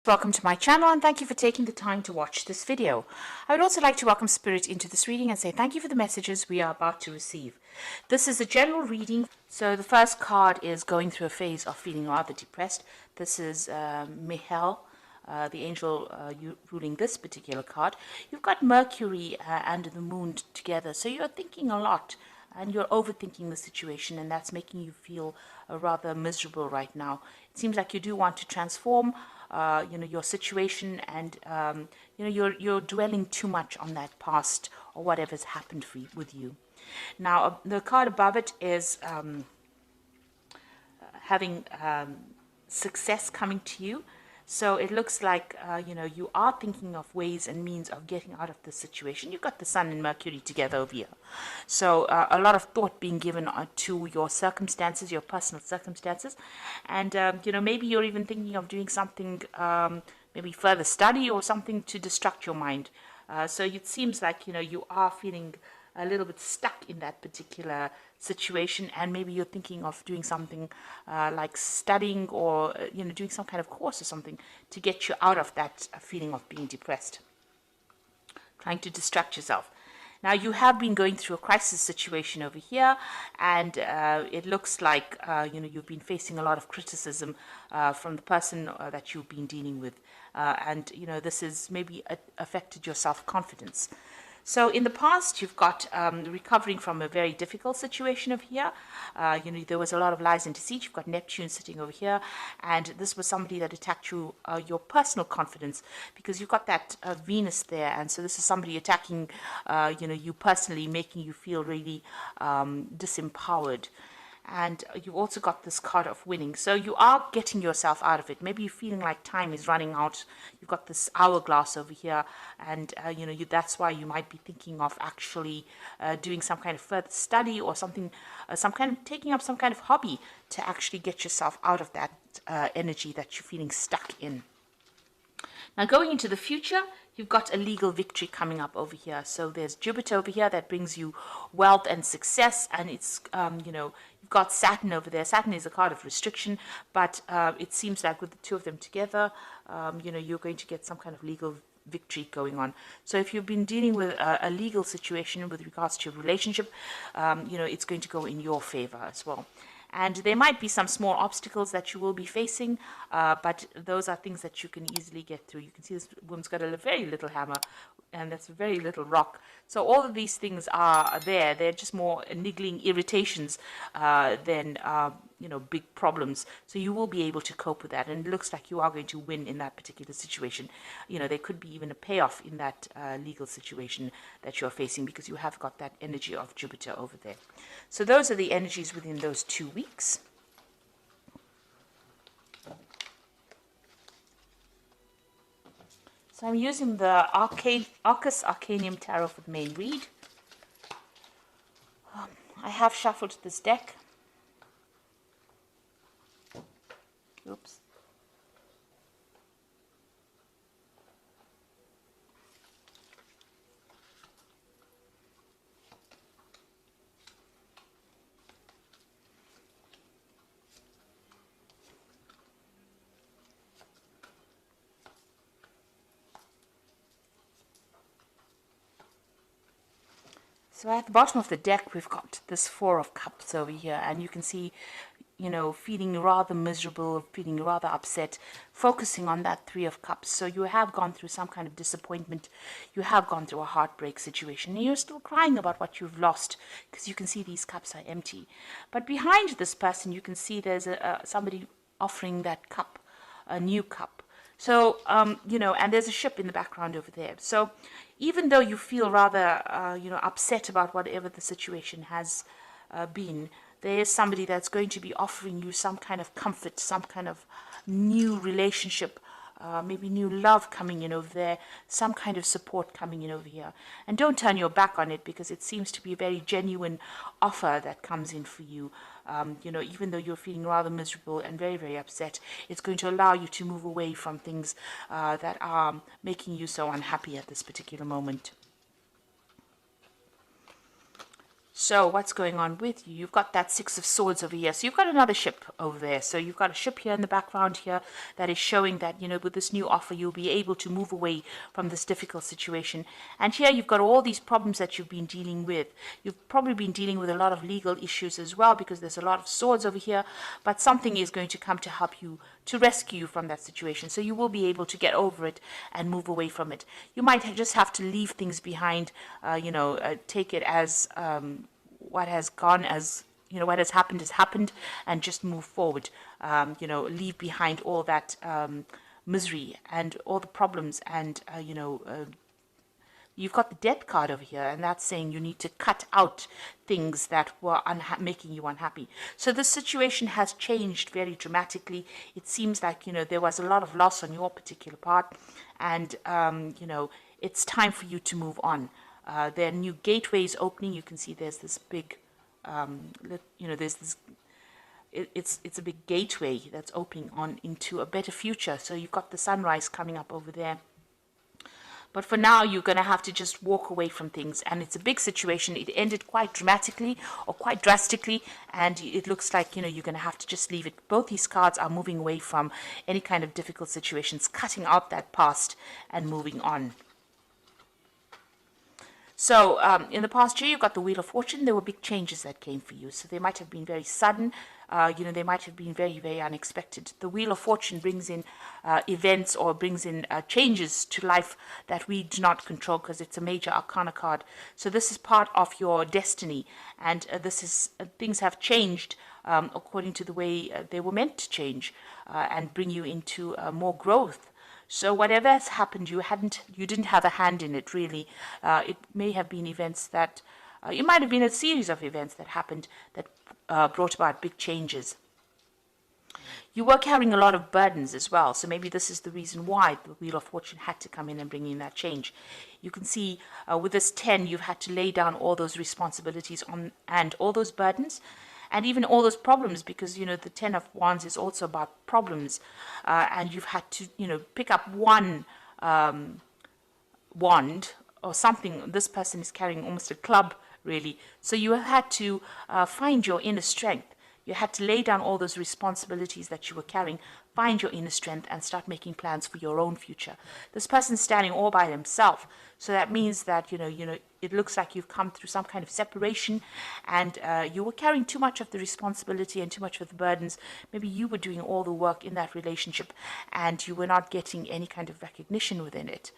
Welcome to my channel and thank you for taking the time to watch this video. I would also like to welcome Spirit into this reading and say thank you for the messages we are about to receive. This is a general reading. So the first card is going through a phase of feeling rather depressed. This is Mihail, the angel ruling this particular card. You've got Mercury and the moon together, so you're thinking a lot and you're overthinking the situation, and that's making you feel rather miserable right now. It seems like you do want to transform your situation, and you're dwelling too much on that past or whatever's happened with you. Now, the card above it is having success coming to you. So it looks like, you are thinking of ways and means of getting out of this situation. You've got the Sun and Mercury together over here. So a lot of thought being given to your circumstances, your personal circumstances. And, maybe you're even thinking of doing something, maybe further study or something to distract your mind. So it seems like, you are feeling a little bit stuck in that particular situation, and maybe you're thinking of doing something like studying or doing some kind of course or something to get you out of that feeling of being depressed, trying to distract yourself. Now, you have been going through a crisis situation over here, and it looks like you've been facing a lot of criticism from the person that you've been dealing with, and this has maybe affected your self-confidence. So in the past, you've got recovering from a very difficult situation over here. There was a lot of lies and deceit. You've got Neptune sitting over here, and this was somebody that attacked you, your personal confidence, because you've got that Venus there, and so this is somebody attacking, you personally, making you feel really disempowered. And you've also got this card of winning. So you are getting yourself out of it. Maybe you're feeling like time is running out. You've got this hourglass over here. And, that's why you might be thinking of actually doing some kind of further study or something, taking up some kind of hobby to actually get yourself out of that energy that you're feeling stuck in. Now, going into the future, you've got a legal victory coming up over here. So there's Jupiter over here that brings you wealth and success, and it's, you've got Saturn over there. Saturn is a card of restriction, but it seems like with the two of them together, you're going to get some kind of legal victory going on. So if you've been dealing with a legal situation with regards to your relationship, it's going to go in your favor as well. And there might be some small obstacles that you will be facing, but those are things that you can easily get through. You can see this woman's got a very little hammer, and that's a very little rock. So all of these things are there. They're just more niggling irritations than big problems. So you will be able to cope with that, and it looks like you are going to win in that particular situation. There could be even a payoff in that legal situation that you're facing, because you have got that energy of Jupiter over there. So those are the energies within those 2 weeks. So I'm using the Arcus Arcanium Tarot for the main read. I have shuffled this deck. Oops. So at the bottom of the deck, we've got this Four of Cups over here, and you can see, feeling rather miserable, feeling rather upset, focusing on that Three of Cups. So you have gone through some kind of disappointment. You have gone through a heartbreak situation, and you're still crying about what you've lost, because you can see these cups are empty. But behind this person, you can see there's somebody offering that cup, a new cup. So, and there's a ship in the background over there. So even though you feel rather, upset about whatever the situation has been, there is somebody that's going to be offering you some kind of comfort, some kind of new relationship, maybe new love coming in over there, some kind of support coming in over here. And don't turn your back on it, because it seems to be a very genuine offer that comes in for you. Even though you're feeling rather miserable and very, very upset, it's going to allow you to move away from things that are making you so unhappy at this particular moment. So what's going on with you? You've got that Six of Swords over here. So you've got another ship over there. So you've got a ship here in the background here that is showing that, you know, with this new offer, you'll be able to move away from this difficult situation. And here you've got all these problems that you've been dealing with. You've probably been dealing with a lot of legal issues as well, because there's a lot of swords over here. But something is going to come to help you, to rescue you from that situation. So you will be able to get over it and move away from it. You might just have to leave things behind, take it as what has gone, as you know, what has happened, and just move forward. Leave behind all that misery and all the problems, and you've got the death card over here, and that's saying you need to cut out things that were making you unhappy. So the situation has changed very dramatically. It seems like, you know, there was a lot of loss on your particular part, and it's time for you to move on. There are new gateways opening. You can see there's this big, there's this. It's a big gateway that's opening on into a better future. So you've got the sunrise coming up over there. But for now, you're going to have to just walk away from things. And it's a big situation. It ended quite dramatically or quite drastically. And it looks like, you're going to have to just leave it. Both these cards are moving away from any kind of difficult situations, cutting out that past and moving on. So in the past year, you got the Wheel of Fortune. There were big changes that came for you. So they might have been very sudden. They might have been very, very unexpected. The Wheel of Fortune brings in events, or brings in changes to life that we do not control, because it's a major arcana card. So this is part of your destiny. And things have changed according to the way they were meant to change, and bring you into more growth. So whatever has happened, you didn't have a hand in it, really. It may have been events that, it might have been a series of events that happened that brought about big changes. You were carrying a lot of burdens as well, so maybe this is the reason why the Wheel of Fortune had to come in and bring in that change. You can see with this 10, you've had to lay down all those responsibilities and all those burdens, and even all those problems, because, the 10 of Wands is also about problems. And you've had to, pick up one wand or something. This person is carrying almost a club, really. So you have had to find your inner strength. You had to lay down all those responsibilities that you were carrying, find your inner strength, and start making plans for your own future. This person's standing all by himself. So that means that, it looks like you've come through some kind of separation, and you were carrying too much of the responsibility and too much of the burdens. Maybe you were doing all the work in that relationship, and you were not getting any kind of recognition within it.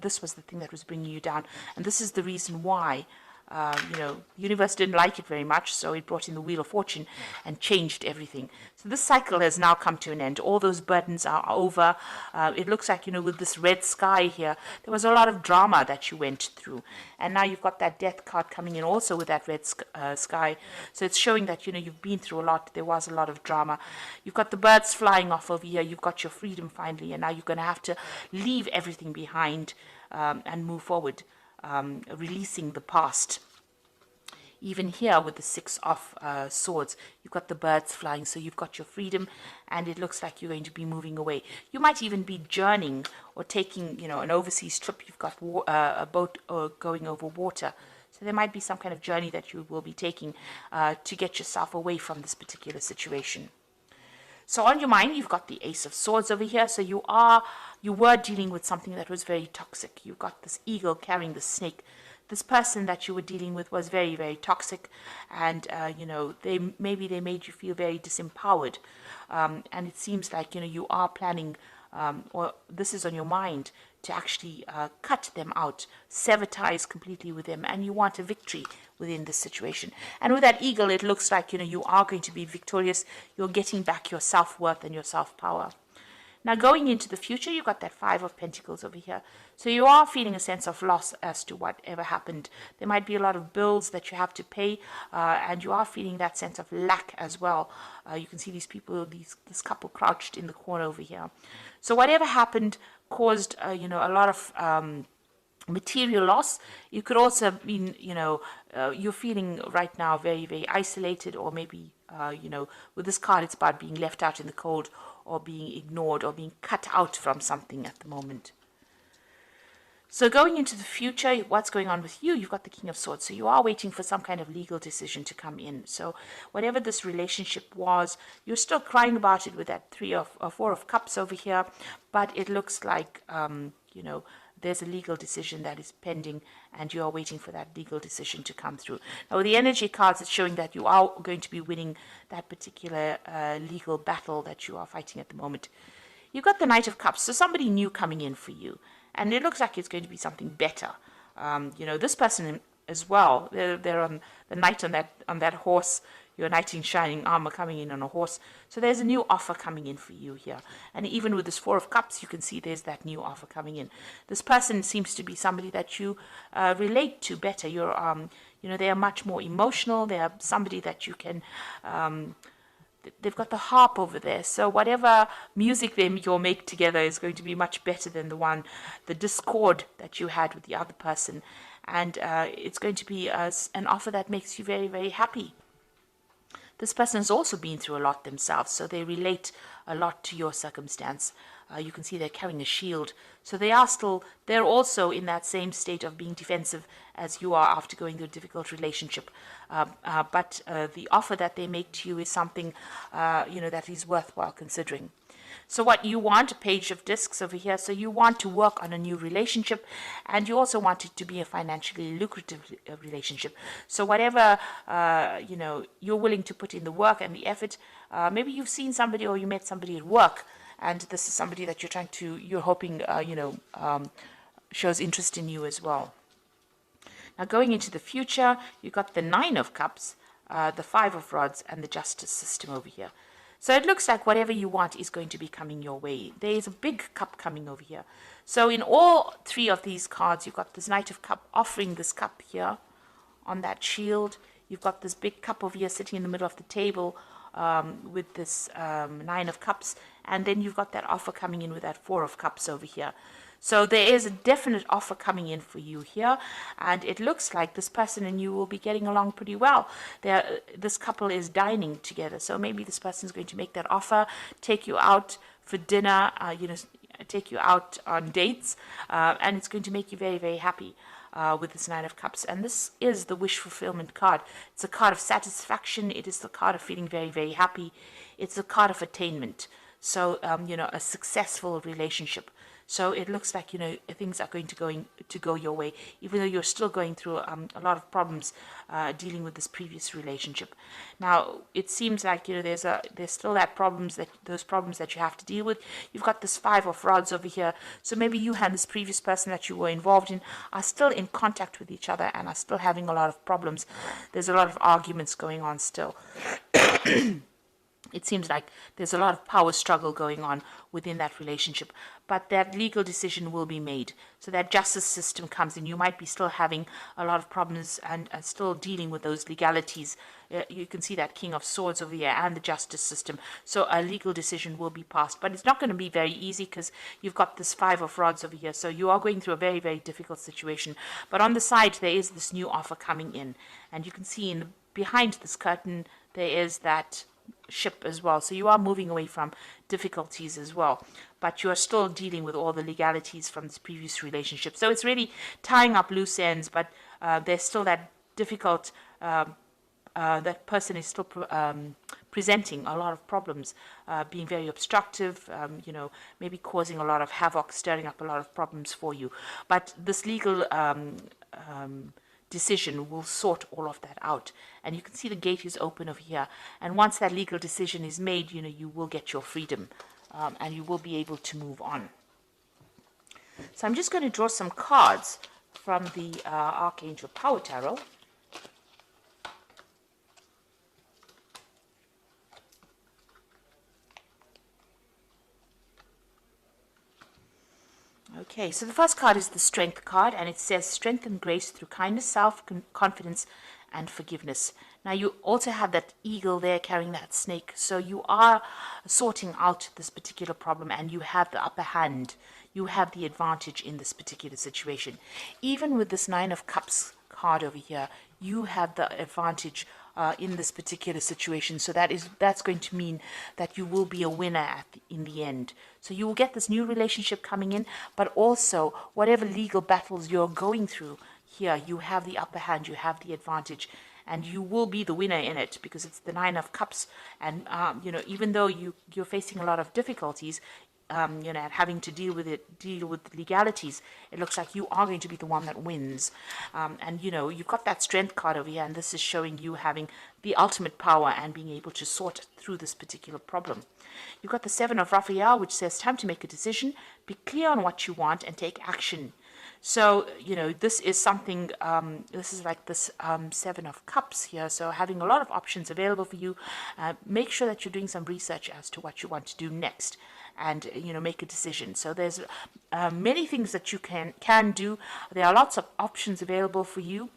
This was the thing that was bringing you down. And this is the reason why the universe didn't like it very much, so it brought in the Wheel of Fortune and changed everything. So this cycle has now come to an end. All those burdens are over. It looks like, with this red sky here, there was a lot of drama that you went through. And now you've got that death card coming in also with that red sky. So it's showing that, you've been through a lot. There was a lot of drama. You've got the birds flying off over here. You've got your freedom finally. And now you're going to have to leave everything behind and move forward. Releasing the past. Even here with the Six of Swords, you've got the birds flying, so you've got your freedom, and it looks like you're going to be moving away. You might even be journeying or taking, an overseas trip. You've got a boat going over water. So there might be some kind of journey that you will be taking to get yourself away from this particular situation. So on your mind, you've got the Ace of Swords over here. So you were dealing with something that was very toxic. You've got this eagle carrying the snake. This person that you were dealing with was very, very toxic. And, they made you feel very disempowered. And it seems like, you are planning, or this is on your mind, to actually cut them out, sever ties completely with them, and you want a victory within this situation. And with that eagle, it looks like, you are going to be victorious. You're getting back your self-worth and your self-power. Now, going into the future, you've got that Five of Pentacles over here. So you are feeling a sense of loss as to whatever happened. There might be a lot of bills that you have to pay, and you are feeling that sense of lack as well. You can see these people, this couple crouched in the corner over here. So whatever happened caused, a lot of material loss. You could also be, you're feeling right now very, very isolated, or maybe, with this card, it's about being left out in the cold, or being ignored, or being cut out from something at the moment. So going into the future, what's going on with you? You've got the King of Swords. So you are waiting for some kind of legal decision to come in. So whatever this relationship was, you're still crying about it with that Four of Cups over here. But it looks like, there's a legal decision that is pending and you are waiting for that legal decision to come through. Now, with the energy cards, it's showing that you are going to be winning that particular legal battle that you are fighting at the moment. You've got the Knight of Cups, so somebody new coming in for you. And it looks like it's going to be something better. This person as well, they're on the knight on that horse, your knight in shining armor coming in on a horse. So there's a new offer coming in for you here. And even with this Four of Cups, you can see there's that new offer coming in. This person seems to be somebody that you relate to better. They are much more emotional. They are somebody that you can... they've got the harp over there, so whatever music you'll make together is going to be much better than the discord that you had with the other person, and it's going to be an offer that makes you very, very happy. This person has also been through a lot themselves, so they relate a lot to your circumstance. You can see they're carrying a shield, so they're also in that same state of being defensive as you are after going through a difficult relationship. But the offer that they make to you is something, that is worthwhile considering. So what you want, a Page of Discs over here, so you want to work on a new relationship, and you also want it to be a financially lucrative relationship. So whatever, you're willing to put in the work and the effort, maybe you've seen somebody or you met somebody at work, and this is somebody that you're hoping, shows interest in you as well. Now going into the future, you've got the Nine of Cups, the Five of Rods, and the Justice system over here. So it looks like whatever you want is going to be coming your way. There is a big cup coming over here. So in all three of these cards, you've got this Knight of Cup offering this cup here on that shield. You've got this big cup over here sitting in the middle of the table with this Nine of Cups. And then you've got that offer coming in with that Four of Cups over here. So there is a definite offer coming in for you here, and it looks like this person and you will be getting along pretty well. This couple is dining together, so maybe this person is going to make that offer, take you out for dinner, take you out on dates, and it's going to make you very, very happy with this Nine of Cups. And this is the wish fulfillment card. It's a card of satisfaction. It is the card of feeling very, very happy. It's a card of attainment. So, a successful relationship. So it looks like, things are going to go your way, even though you're still going through a lot of problems dealing with this previous relationship. Now, it seems like, there's still those problems that you have to deal with. You've got this Five of Rods over here. So maybe you and this previous person that you were involved in are still in contact with each other and are still having a lot of problems. There's a lot of arguments going on still. It seems like there's a lot of power struggle going on within that relationship, but that legal decision will be made. So that justice system comes in. You might be still having a lot of problems and still dealing with those legalities. You can see that King of Swords over here and the justice system. So a legal decision will be passed, but it's not going to be very easy because you've got this Five of Rods over here. So you are going through a very, very difficult situation. But on the side, there is this new offer coming in, and you can see behind this curtain, there is that ship as well. So you are moving away from difficulties as well, but you are still dealing with all the legalities from this previous relationship. So it's really tying up loose ends, but there's still that difficult, that person is still presenting a lot of problems, being very obstructive, maybe causing a lot of havoc, stirring up a lot of problems for you. But this legal decision will sort all of that out, and you can see the gate is open over here, and once that legal decision is made, you will get your freedom, and you will be able to move on. So I'm just going to draw some cards from the Archangel Power Tarot. Okay, so the first card is the Strength card, and it says strength and grace through kindness, self-confidence, and forgiveness. Now, you also have that eagle there carrying that snake, so you are sorting out this particular problem, and you have the upper hand. You have the advantage in this particular situation. Even with this Nine of Cups card over here, you have the advantage in this particular situation. So that's going to mean that you will be a winner in the end. So you will get this new relationship coming in, but also whatever legal battles you're going through here, you have the upper hand, you have the advantage, and you will be the winner in it because it's the Nine of Cups. And even though you're facing a lot of difficulties, and having to deal with legalities, it looks like you are going to be the one that wins. And you've got that strength card over here, and this is showing you having the ultimate power and being able to sort through this particular problem. You've got the Seven of Raphael, which says time to make a decision, be clear on what you want, and take action. So, this is something, this is like this Seven of Cups here. So having a lot of options available for you. Make sure that you're doing some research as to what you want to do next and, make a decision. So there's many things that you can do. There are lots of options available for you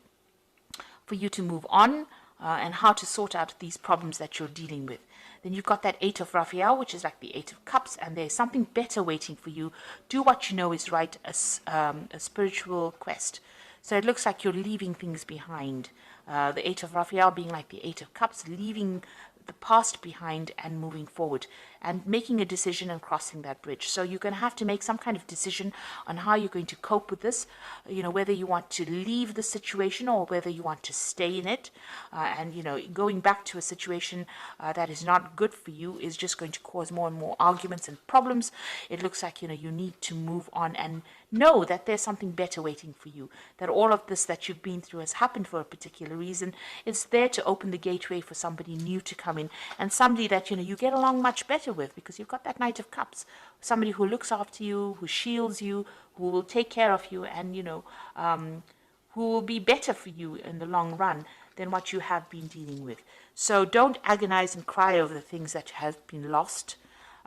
to move on and how to sort out these problems that you're dealing with. Then you've got that Eight of Raphael, which is like the Eight of Cups, and there's something better waiting for you. Do what you know is right, a spiritual quest. So it looks like you're leaving things behind. The Eight of Raphael being like the Eight of Cups, leaving the past behind and moving forward and making a decision and crossing that bridge. So you're going to have to make some kind of decision on how you're going to cope with this, whether you want to leave the situation or whether you want to stay in it. And going back to a situation that is not good for you is just going to cause more and more arguments and problems. It looks like, you need to move on and know that there's something better waiting for you, that all of this that you've been through has happened for a particular reason. It's there to open the gateway for somebody new to come in, and somebody that you get along much better with, because you've got that Knight of Cups, somebody who looks after you, who shields you, who will take care of you, and who will be better for you in the long run than what you have been dealing with. So don't agonize and cry over the things that have been lost.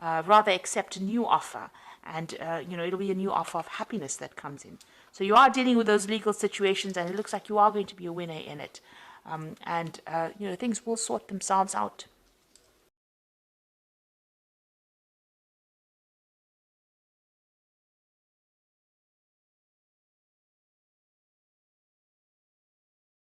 Rather accept a new offer, and it'll be a new offer of happiness that comes in. So you are dealing with those legal situations, and it looks like you are going to be a winner in it. Things will sort themselves out.